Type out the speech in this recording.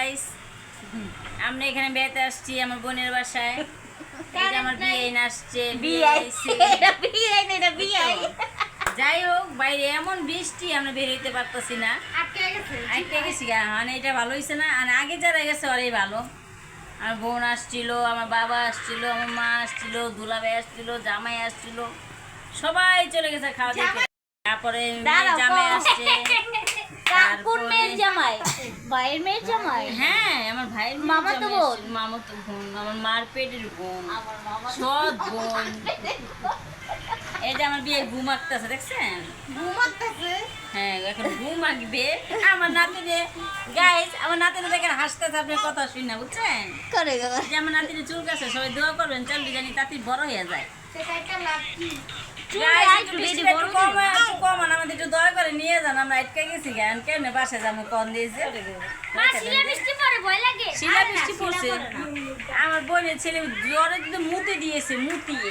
Guys, আমরা এখানে বেড়াতে আসছি আমার বোনের বাসায়। এই যে আমার বিয়ে আসছে, যাই হোক বাইরে এমন বৃষ্টি আমরা বেরোতে পারতেছি না, আটকে গেছি। মানে এটা ভালো হয়েছে না, মানে আগে যারা গেছে ওরাই ভালো। আমার বোন আসছিল, আমার বাবা আসছিল, আমার মা আসছিল, দুলাভাই আসছিল, জামাই আসছিল, সবাই চলে গেছে খাওয়া দিতে। তারপরে জামাই আসছে। হ্যাঁ, আমার ভাইয়ের মামাতো বোন, আমার মার পেটের বোন, সৎ বোন। এই যে আমার বিয়ে ঘুম আঁকতেছে, দেখছেন? হ্যাঁ, এখন ঘুম আঁকবে আমার নাতিনে। গাইস, আমার নাতিনে দেখেন হাসতেছে, আপনার কথা শুনি না, বুঝছেন? যে আমার নাতিনে চুল কাছে, সবাই দোয়া করবেন চলবি জানি তাতি বড় হয়ে যায়। আমাদের একটু দয়া করে নিয়ে যান, আমরা আটকে গেছি। গান কেমনে বাসে যাবো, কন দিয়েছে শিলা বৃষ্টি পড়ছে। আমার বোনের ছেলে জ্বরে কিন্তু মুতে দিয়েছে, মুতিয়ে